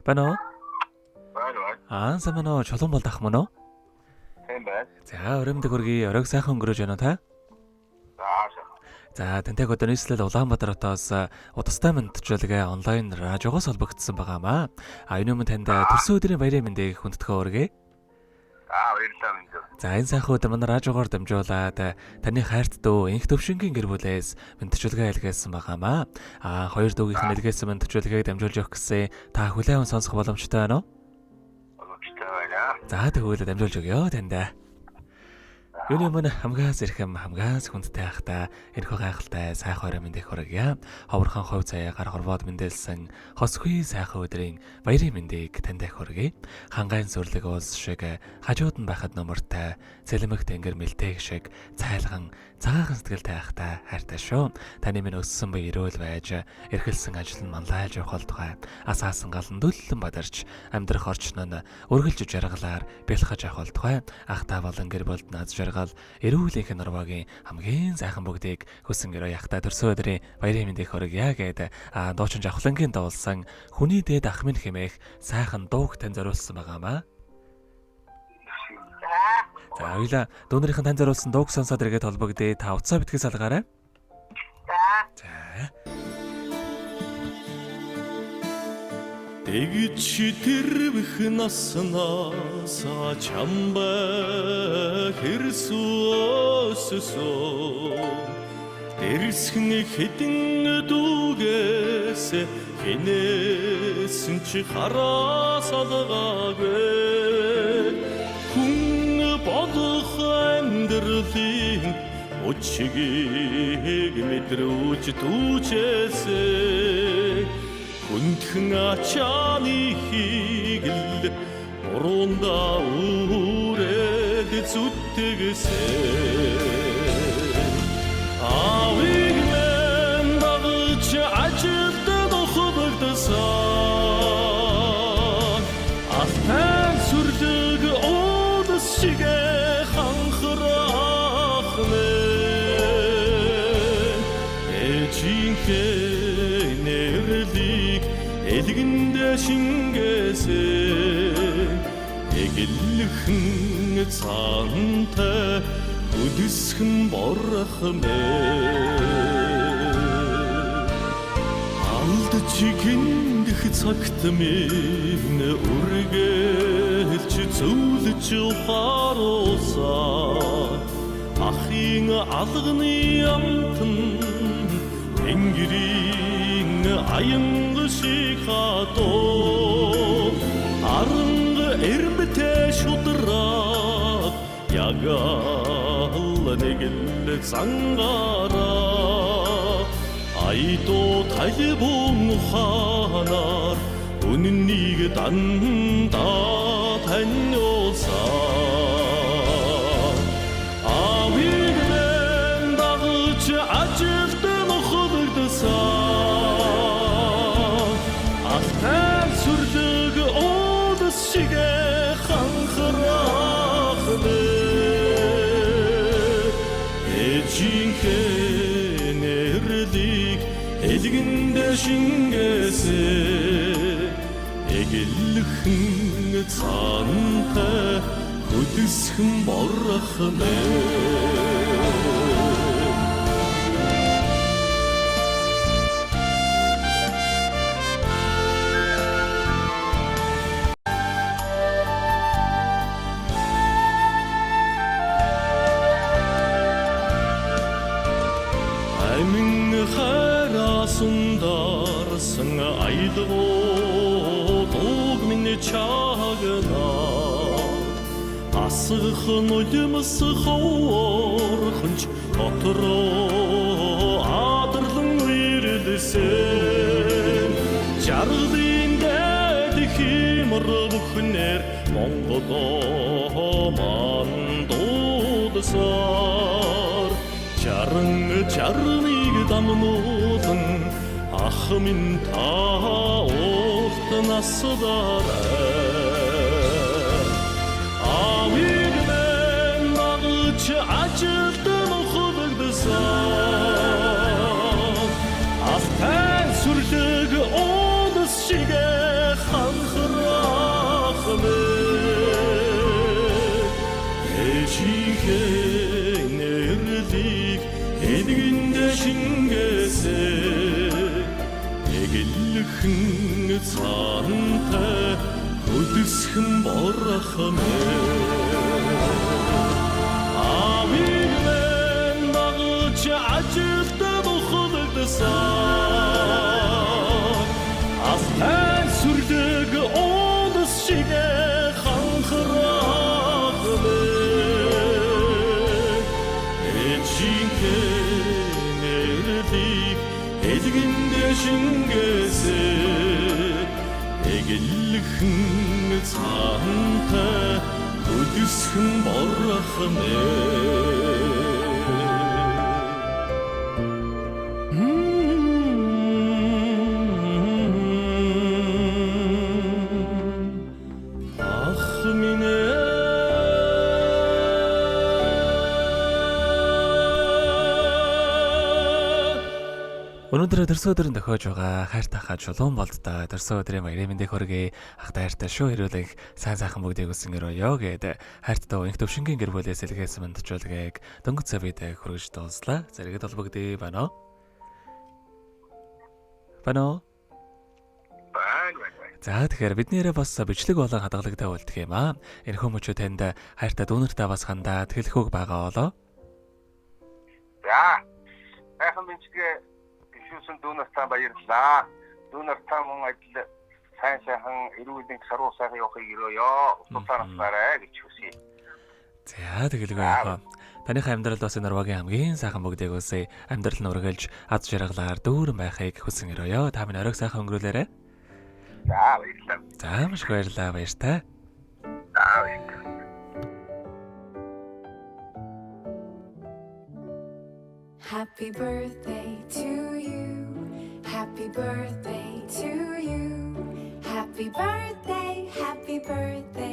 Байна уу? Байна. Сайн уу? Чулуун бол дах мөн үү? Тийм байна. За, өрөмдөг хүргэе. Оройг сайхан өнгөрөөж байна уу та? За, тэнтэйг одоо нийслэл Улаанбаатар хотоос удастай мэдчилгээ онлайн радиогоос холбогдсон байгаамаа. Энэ өмнө танд төрсөн өдрийн баярын мэндийг хүндэтгэн хүргэе. Баярлалаа минь. За, энэ сайхан өдөр манай радиогоор дамжуулаад таны хайрт дүү инх төвшингийн гэр бүлээс мэдчилгээ илгээсэн байгаамаа. Хоёр дүүгийнх нь илгээсэн мэдчилгээг дамжуулж өгөх гэсэн та хүлээн сонсох боломжтой байна уу? Боломжтой байна. За, тэгвэл дамжуулж өгье танд. Юуны өмнө хамгаас ирхэм хамгаас хүндтэй ахта энэхүү гайхалтай сайхан орой мэндийг хүргье. Ховорхон хувь заяа гар хорвоод мэндэлсэн хосгүй сайхан өдрийн баярын мэндийг танд хүргэе. Хангайн сүрлэг уус шиг хажууд нь байхад номортой цэлмэг тэнгэр мэлтэйг шиг цайлган цагаахан сэтгэлтэй ахта хайртай шүү. Таны минь өссөн буй эрүүл байж эрхэлсэн ажил нь манлайлж явах тухай асаасан галан дөллөн бадарч амьдрах орчин нь өргөлж жаргалаар бэлхэж явах тухай ахта болон гэр бүлд наз жаргал эрүүлийнх нь нурвагийн хамгийн сайхан бүгдийг хүсэн гэрөө яхта төрсөн өдрийн баярын мэндийг хүргье гэдэг дуучин жавхлангийн дуулсан хүний дээд ах минь хэмээх сайхан дууг тань зориулсан байгаамаа. За хоёлаа дүүнэрийнхэн тань зориулсан дууг сонсоод иргэд холбогдъё. Та утсаа битгий салгаарай. За. Тэгж тэрвэх наснаас чамбай хэрсөөсөө дэрсхэн хэдэн дүүгээс хинээсэн чи хараас алгаагүй хүн болох амьдралын өчгийг мэдрүүч түүчээсээ хүндхэн ачааны хигэл уруундаа үрээд зүтгэсээ авиг мен дагч ажилд дохбогдсан ахтан сүрлэг одос шигэ ханхрах мэ эжинхэ нэрлиг элгэндэ шингээсээ эгэлхэн цаантай өдөсгөн борох мэ алдж гиндэх цагт минь үргэлж зөвлөж ухааруулсан ахын алганы амтан тэнгэрийн аянга шиг хатуу аранга эрмтэй шудраад ягал нэгэл цангараа айдоо талбун ханаар үннийг дандаа таниулсан авиг мен дагч ажилд ахтан сүрлэг одос шигэ ханхрах мэ эжинхэ нэрлиг элгэндэ шингээсээ эгэлхэн цаантай өдөсгөн борох мэ sundarsan aydgoo dog minne chagna asgın ölümüs xorxunç otro adırlın verilsen jargdinde dikimr bukhner mongodo mandodsar жарыг дамнуулан ах минь та урт насдараа авиг мен нагч ажилд нохбогдсан ахтан сүрлэг одос шигэ ханх цаантай хөдөлсгөн борхамэ Авиг мен дагч ажилт мухалдсан Астан сүрлэг ондос шигэ ханхрахмэ Эчинкэнэрдик элгэндэ шингээсэ эгэлхэн цаантай хөдөлсгөн борхамэ Өнөөдөр төрсөн өдрөнд тохиож байгаа хайртай хаа чулуун болдоо төрсөн өдрийн баярын мэндийг хүргэе. Ах таартай шүү хэрүүлэг сайн сайхан бүгдийг үсэн өрөөё гэд хайртай инх төвшингийн гэр бүлээс илгээс мандчуулгааг дөнгөж цавьтай хүргэж дууслаа. Зэрэгт олбогдъё байна уу? Байна уу? За тэгэхээр биднээрээ бас бичлэг болон хадгалагтай үлдэх юм аа. Энэ хүмүүчүүд танд хайртай дүүнертэй бас хандаад хэлэхүүг байгаа болоо. За. Хайхан бинчгээ гişүүсэн дүүнэртээ баярлалаа. Дүүнэртээ мөн ажил сайн сайхан эрүүл мэндийн саруу сайхан явахыг өрөөё. Тусаараа гэж хүсье. За тэгэлгүй яах вэ? Таних амьдралд бас энэ урвагийн хамгийн сайхан бүгдийг үсэ амьдрал нь үргэлж аз жаргалаар дүүрэн байхыг хүсэн өрөөё. Та минь оройг сайхан өнгөрүүлээрэ. За баярлалаа. За маш баярлалаа баяртай. За баярлалаа. Happy birthday to you. Happy birthday to you. Happy birthday, happy birthday.